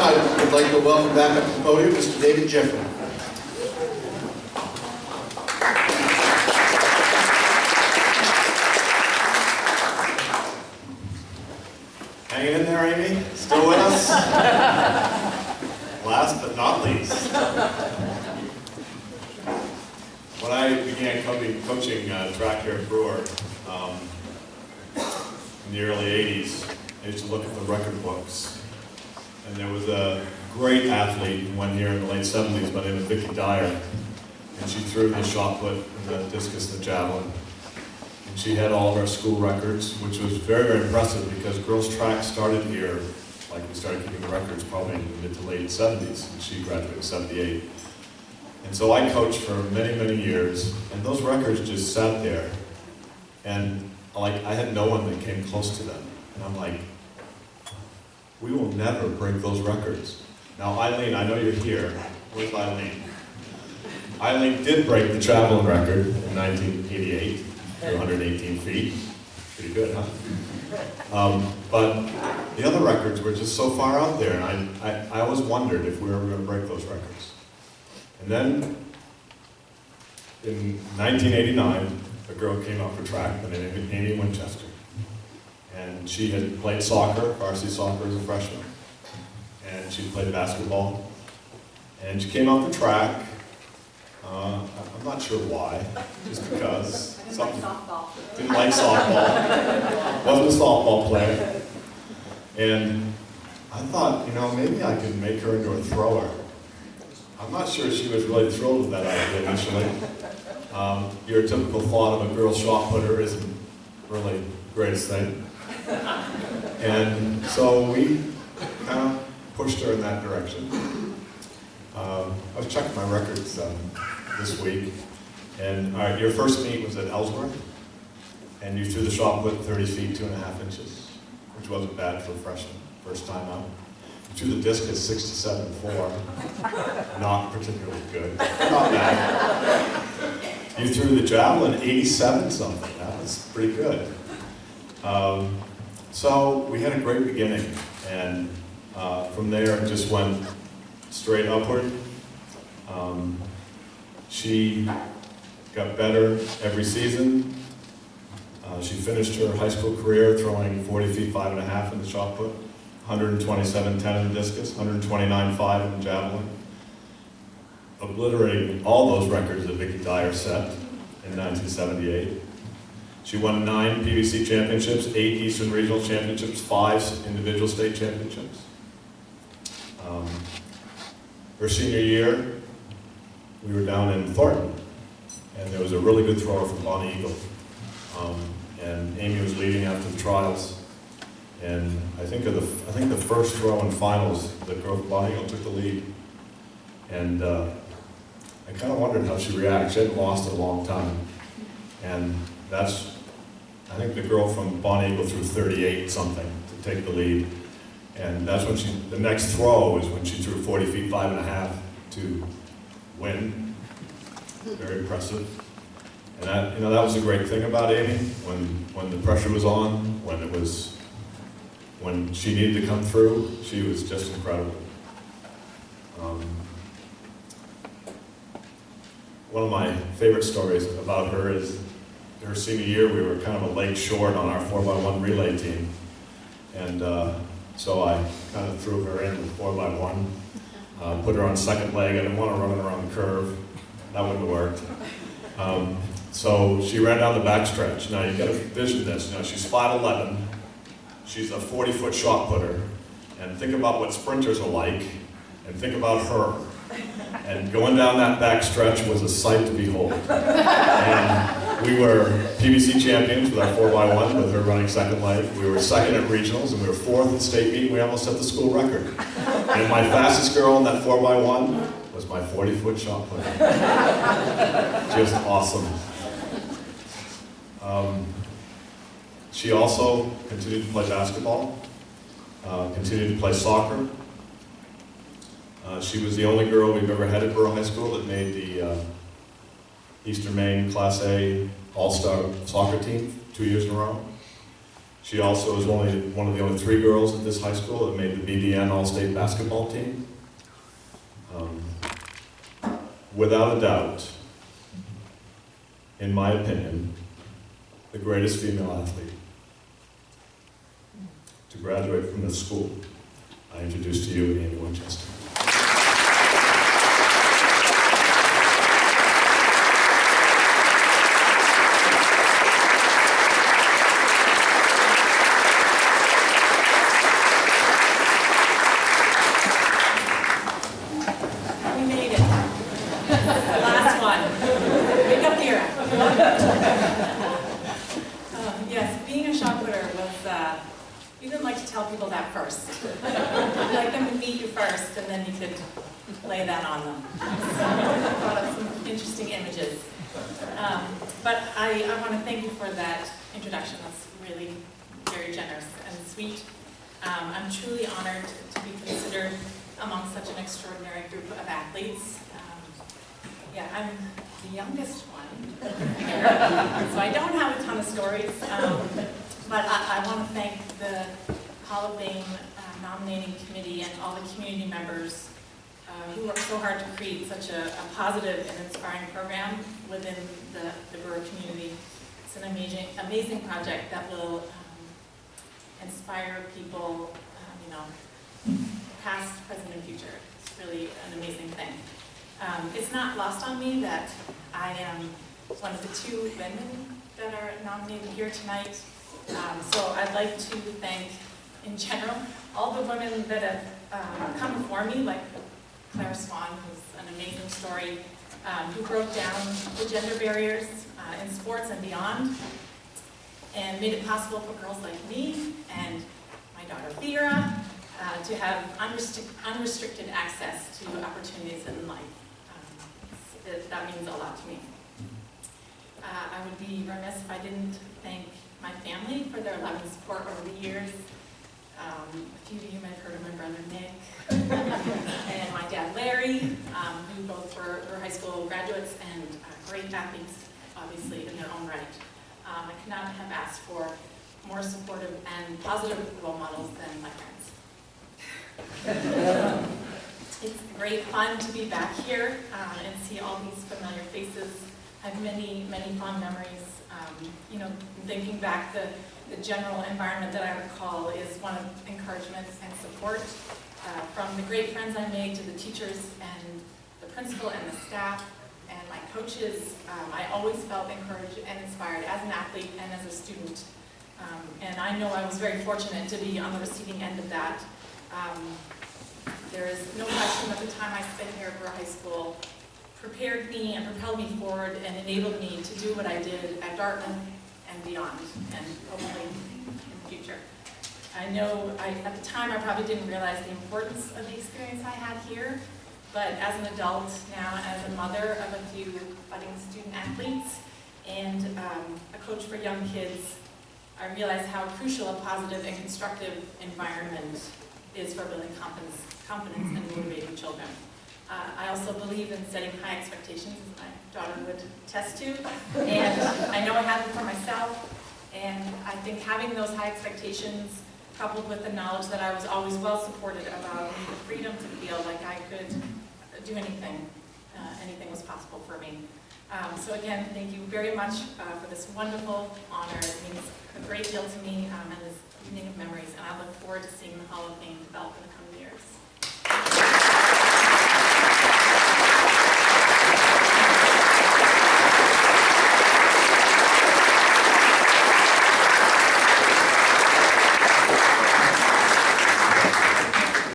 I would like to welcome back up to the podium Mr. David Jeffrey. Hanging in there, Amy? Still with us? Last but not least. When I began coaching track here at Brewer in the early 80s, I used to look at the record books. And there was a great athlete, one here in the late 70s by the name of Vicki Dyer. And she threw the shot put, and the discus, and the javelin. And she had all of our school records, which was very, very impressive because girls' track started here, like we started keeping the records probably in the mid to late 70s, and she graduated in 78. And so I coached for many, many years, and those records just sat there. And like I had no one that came close to them. And I'm like, we will never break those records. Now Eileen, I know you're here. Where's Eileen? Eileen did break the javelin record in 1988. 118 feet. Pretty good, huh? But the other records were just so far out there, and I always wondered if we were ever going to break those records. And then, in 1989, a girl came out for track by the name of Amy Winchester. And she had played soccer, varsity soccer as a freshman. And she played basketball. And she came out for track. I'm not sure why, just because. Didn't like softball. Wasn't a softball player. And I thought, you know, maybe I could make her into a thrower. I'm not sure she was really thrilled with that idea initially. Your typical thought of a girl shot putter isn't really the greatest thing. And so we kind of pushed her in that direction. I was checking my records this week. And all right, your first meet was at Ellsworth, and you threw the shot put 30 feet, 2.5 inches, which wasn't bad for a freshman, first time out. You threw the discus 67.4, not particularly good, not bad. You threw the javelin 87 something, that was pretty good. So we had a great beginning, and from there it just went straight upward. She got better every season. She finished her high school career throwing 40 feet 5.5 in the shot put, 127.10 in the discus, 129.5 in the javelin, obliterating all those records that Vicki Dyer set in 1978. She won 9 PVC championships, 8 Eastern Regional Championships, 5 individual state championships. Her senior year, we were down in Thornton. And there was a really good thrower from Bonnie Eagle. And Amy was leading after the trials. And I think the first throw in finals, the girl from Bonnie Eagle took the lead. And I kind of wondered how she'd react. She hadn't lost in a long time. And that's, I think the girl from Bonnie Eagle threw 38 something to take the lead. And that's when the next throw is when she threw 40 feet 5.5 to win. Very impressive. And that, you know, that was a great thing about Amy, when the pressure was on, when she needed to come through, she was just incredible. One of my favorite stories about her is her senior year, we were kind of a leg short on our 4x1 relay team. And so I kind of threw her in with 4x1, put her on second leg. I didn't want to run her on the curve. That wouldn't have worked. So she ran down the backstretch. Now you've got to envision this. Now she's 5'11". She's a 40-foot shot putter. And think about what sprinters are like, and think about her. And going down that backstretch was a sight to behold. And we were PVC champions with our 4x1, with her running second leg. We were second at regionals, and we were 4th at state meet. We almost set the school record. And my fastest girl in that 4x1 was my 40-foot shot putter. Just awesome. She also continued to play basketball, continued to play soccer. She was the only girl we've ever had at Borough High School that made the Eastern Maine Class A All-Star soccer team 2 years in a row. She also is one of the only 3 girls at this high school that made the BBN All-State basketball team. Without a doubt, in my opinion, the greatest female athlete to graduate from this school. I introduce to you Amy Winchester. We made it. Last one. Wake up here. Yes, being a shot putter was, you didn't like to tell people that first. You'd like them to meet you first, and then you could lay that on them. I brought up some interesting images. But I want to thank you for that introduction. That's really very generous and sweet. I'm truly honored to be considered among such an extraordinary group of athletes. Yeah, I'm the youngest one here, so I don't have a ton of stories. But I want to thank the Hall of Fame nominating committee and all the community members who worked so hard to create such a positive and inspiring program within the Brewer community. It's an amazing project that will inspire people, past, present, and future. It's really an amazing thing. It's not lost on me that I am one of the 2 women that are nominated here tonight. So I'd like to thank, in general, all the women that have come before me, like Claire Swan, who's an amazing story, who broke down the gender barriers in sports and beyond, and made it possible for girls like me and my daughter Vera to have unrestricted access to opportunities in life. That means a lot to me. I would be remiss if I didn't thank my family for their love and support over the years. A few of you might have heard of my brother Nick and my dad Larry, who both were high school graduates and great athletes, obviously, in their own right. I could not have asked for more supportive and positive role models than my friends. It's great fun to be back here and see all these familiar faces. I have many, many fond memories. Thinking back, the general environment that I recall is one of encouragement and support from the great friends I made to the teachers and the principal and the staff and my coaches. I always felt encouraged and inspired as an athlete and as a student. And I know I was very fortunate to be on the receiving end of that. There is no question that the time I spent here at Brewer High School prepared me and propelled me forward and enabled me to do what I did at Dartmouth and beyond, and hopefully in the future. I know at the time I probably didn't realize the importance of the experience I had here, but as an adult now, as a mother of a few budding student athletes and a coach for young kids, I realize how crucial a positive and constructive environment is for building confidence and motivating children. I also believe in setting high expectations, as my daughter would attest to, and I know I have them for myself, and I think having those high expectations coupled with the knowledge that I was always well supported about the freedom to feel like I could do anything, anything was possible for me. So again, thank you very much for this wonderful honor. It means a great deal to me and this evening of memories, and I look forward to seeing the Hall of Fame develop in the coming